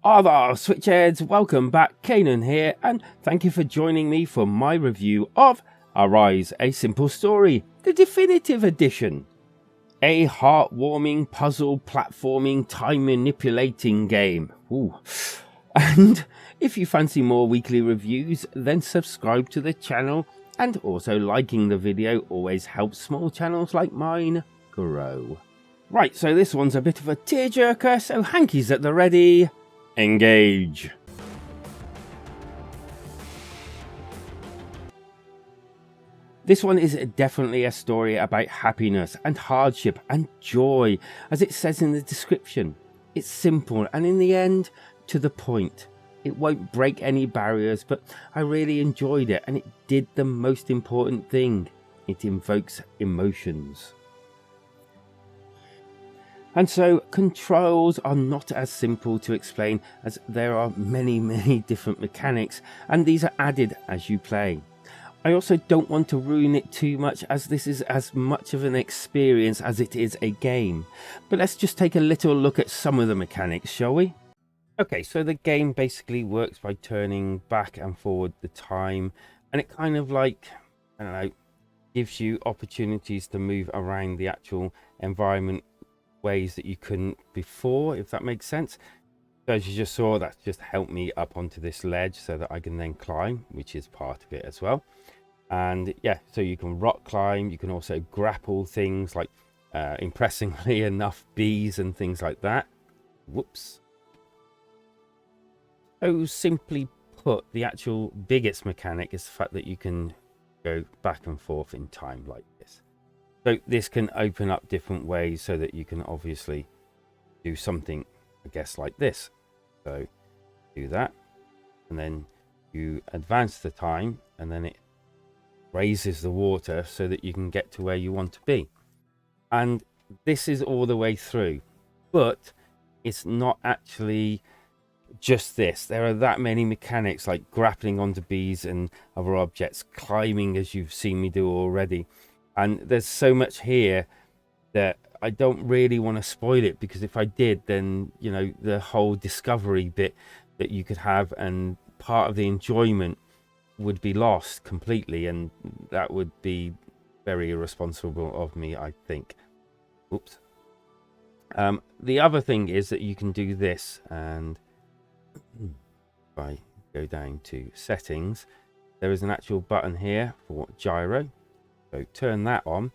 Arthar Switchheads, welcome back, Kanan here, and thank you for joining me for my review of Arise, A Simple Story, the definitive edition. A heartwarming puzzle platforming time manipulating game. Ooh. And if you fancy more weekly reviews, then subscribe to the channel, and also liking the video always helps small channels like mine grow. Right, so this one's a bit of a tearjerker, so hankies at the ready. Engage. This one is definitely a story about happiness and hardship and joy, as it says in the description. It's simple and in the end, to the point. It won't break any barriers, but I really enjoyed it, and it did the most important thing. It invokes emotions. And so controls are not as simple to explain, as there are many different mechanics, and these are added as you play. I also don't want to ruin it too much, as this is as much of an experience as it is a game. But let's just take a little look at some of the mechanics, shall we? Okay, so the game basically works by turning back and forward the time, and it kind of like, I don't know, gives you opportunities to move around the actual environment ways that you couldn't before, if that makes sense. So as you just saw, that's just helped me up onto this ledge so that I can then climb, which is part of it as well. And yeah, so you can rock climb, you can also grapple things like impressively enough bees and things like that. Whoops. So simply put, the actual biggest mechanic is the fact that you can go back and forth in time like this. So this can open up different ways so that you can obviously do something, I guess, like this. So do that, and then you advance the time, and then it raises the water so that you can get to where you want to be. And this is all the way through, but it's not actually just this. There are that many mechanics, like grappling onto bees and other objects, climbing as you've seen me do already. And there's so much here that I don't really want to spoil it, because if I did, then, you know, the whole discovery bit that you could have and part of the enjoyment would be lost completely, and that would be very irresponsible of me, I think. Oops. The other thing is that you can do this, and if I go down to settings, there is an actual button here for gyro. So turn that on.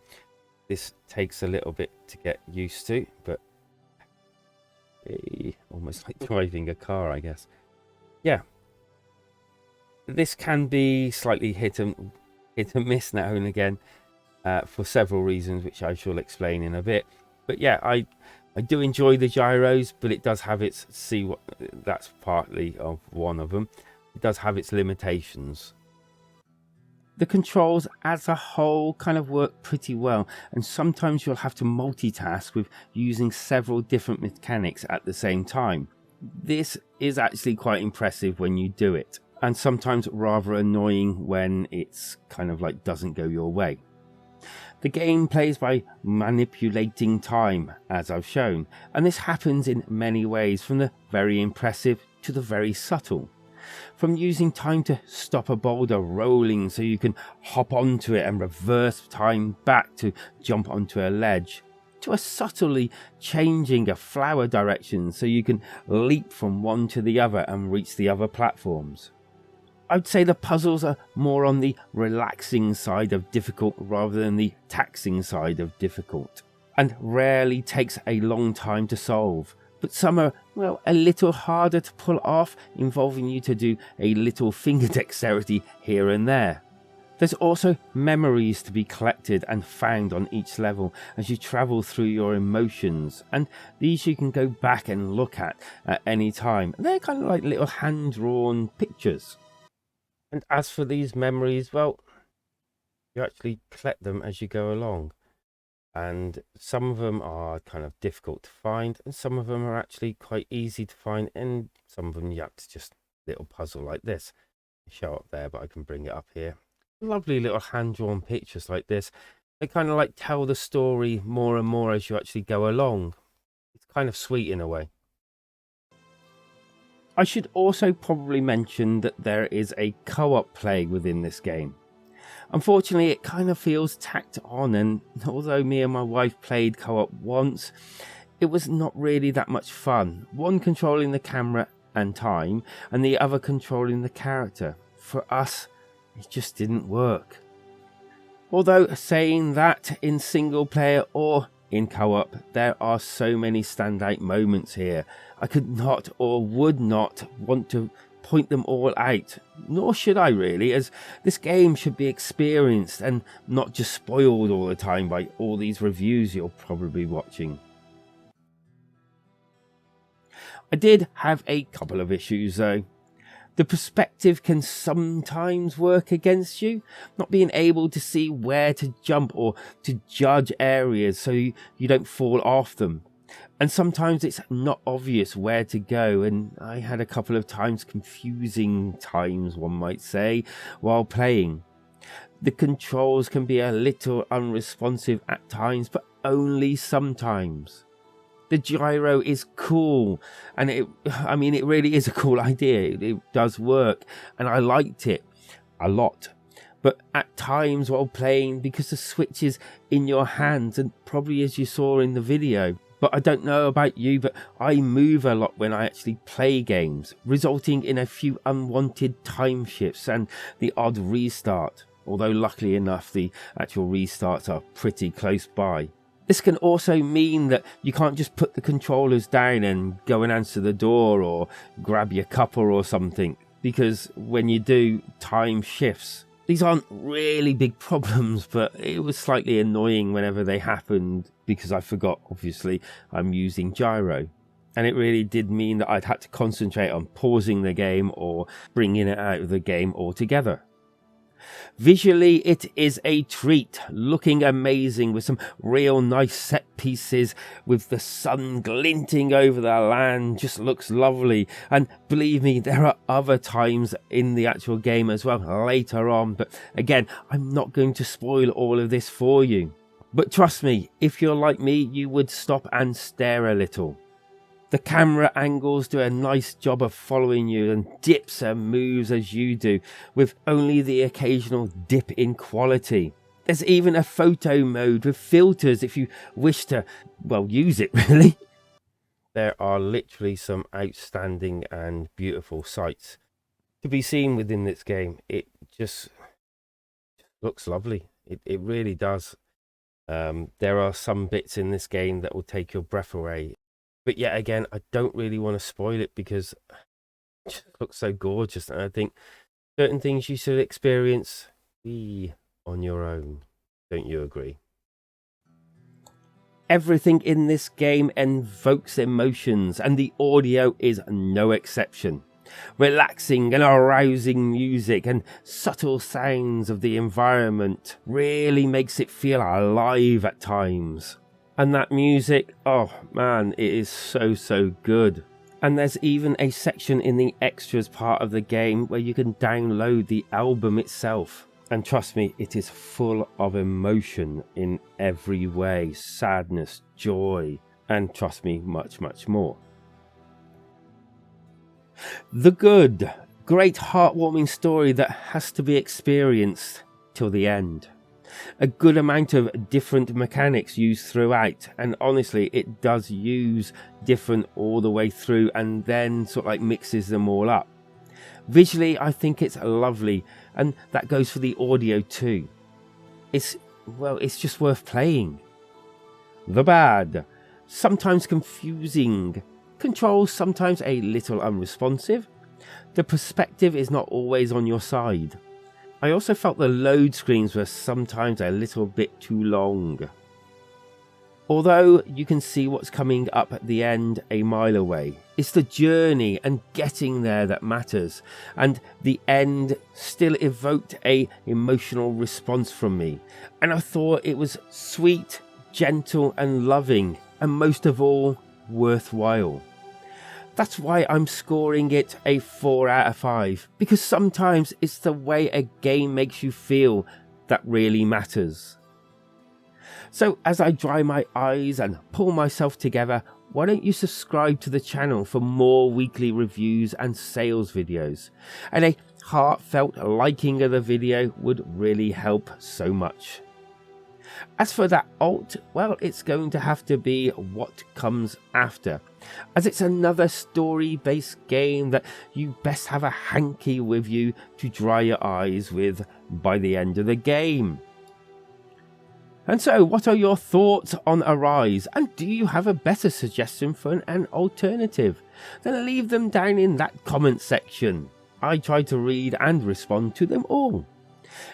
This takes a little bit to get used to, but almost like driving a car, I guess. Yeah, this can be slightly hit and miss now and again for several reasons, which I shall explain in a bit. But yeah, I do enjoy the gyros, but it does have its that's partly of one of them. It does have its limitations. The controls as a whole kind of work pretty well, and sometimes you'll have to multitask with using several different mechanics at the same time. This is actually quite impressive when you do it, and sometimes rather annoying when it's kind of like doesn't go your way. The game plays by manipulating time, as I've shown, and this happens in many ways, from the very impressive to the very subtle. From using time to stop a boulder rolling so you can hop onto it and reverse time back to jump onto a ledge, to a subtly changing a flower direction so you can leap from one to the other and reach the other platforms. I'd say the puzzles are more on the relaxing side of difficult rather than the taxing side of difficult, and rarely takes a long time to solve. But some are, well, a little harder to pull off, involving you to do a little finger dexterity here and there. There's also memories to be collected and found on each level as you travel through your emotions, and these you can go back and look at any time. They're kind of like little hand-drawn pictures. And as for these memories, well, you actually collect them as you go along. And some of them are kind of difficult to find, and some of them are actually quite easy to find, and some of them, it's just a little puzzle like this. Show up there, but I can bring it up here. Lovely little hand-drawn pictures like this. They kind of like tell the story more and more as you actually go along. It's kind of sweet in a way. I should also probably mention that there is a co-op play within this game. Unfortunately, it kind of feels tacked on, and although me and my wife played co-op once, it was not really that much fun. One controlling the camera and time, and the other controlling the character. For us, it just didn't work. Although saying that, in single player or in co-op, there are so many standout moments here. I could not or would not want to point them all out, nor should I really, as this game should be experienced and not just spoiled all the time by all these reviews you're probably watching. I did have a couple of issues though. The perspective can sometimes work against you, not being able to see where to jump or to judge areas so you don't fall off them. And sometimes it's not obvious where to go, and I had a couple of times, confusing times one might say, while playing. The controls can be a little unresponsive at times, but only sometimes. The gyro is cool, and it really is a cool idea. It does work, and I liked it a lot. But at times while playing, because the switch is in your hands, and probably as you saw in the video, but I don't know about you, but I move a lot when I actually play games, resulting in a few unwanted time shifts and the odd restart, although luckily enough the actual restarts are pretty close by. This can also mean that you can't just put the controllers down and go and answer the door or grab your cuppa or something, because when you do, time shifts. These aren't really big problems, but it was slightly annoying whenever they happened because I forgot, obviously, I'm using gyro. And it really did mean that I'd had to concentrate on pausing the game or bringing it out of the game altogether. Visually, it is a treat, looking amazing with some real nice set pieces with the sun glinting over the land, just looks lovely. And believe me, there are other times in the actual game as well later on, but again, I'm not going to spoil all of this for you. But trust me, if you're like me, you would stop and stare a little. The camera angles do a nice job of following you and dips and moves as you do, with only the occasional dip in quality. There's even a photo mode with filters if you wish to, use it really. There are literally some outstanding and beautiful sights to be seen within this game. It just looks lovely. It really does. There are some bits in this game that will take your breath away. But yet again, I don't really want to spoil it because it just looks so gorgeous. And I think certain things you should experience on your own. Don't you agree? Everything in this game evokes emotions, and the audio is no exception. Relaxing and arousing music and subtle sounds of the environment really makes it feel alive at times. And that music, oh man, it is so good. And there's even a section in the extras part of the game where you can download the album itself. And trust me, it is full of emotion in every way. Sadness, joy, and trust me, much more. The good, great heartwarming story that has to be experienced till the end. A good amount of different mechanics used throughout, and honestly it does use different all the way through and then sort of like mixes them all up. Visually I think it's lovely, and that goes for the audio too. It's just worth playing. The bad, sometimes confusing, controls sometimes a little unresponsive, the perspective is not always on your side. I also felt the load screens were sometimes a little bit too long. Although you can see what's coming up at the end a mile away, it's the journey and getting there that matters, and the end still evoked an emotional response from me, and I thought it was sweet, gentle and loving, and most of all, worthwhile. That's why I'm scoring it a 4 out of 5, because sometimes it's the way a game makes you feel that really matters. So as I dry my eyes and pull myself together, why don't you subscribe to the channel for more weekly reviews and sales videos? And a heartfelt liking of the video would really help so much. As for that alt, well, it's going to have to be what comes after, as it's another story-based game that you best have a hanky with you to dry your eyes with by the end of the game. And so, what are your thoughts on Arise, and do you have a better suggestion for an alternative? Then leave them down in that comment section. I try to read and respond to them all.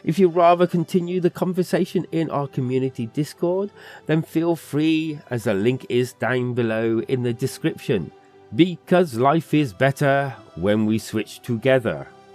If you'd rather continue the conversation in our community Discord, then feel free, as the link is down below in the description. Because life is better when we switch together.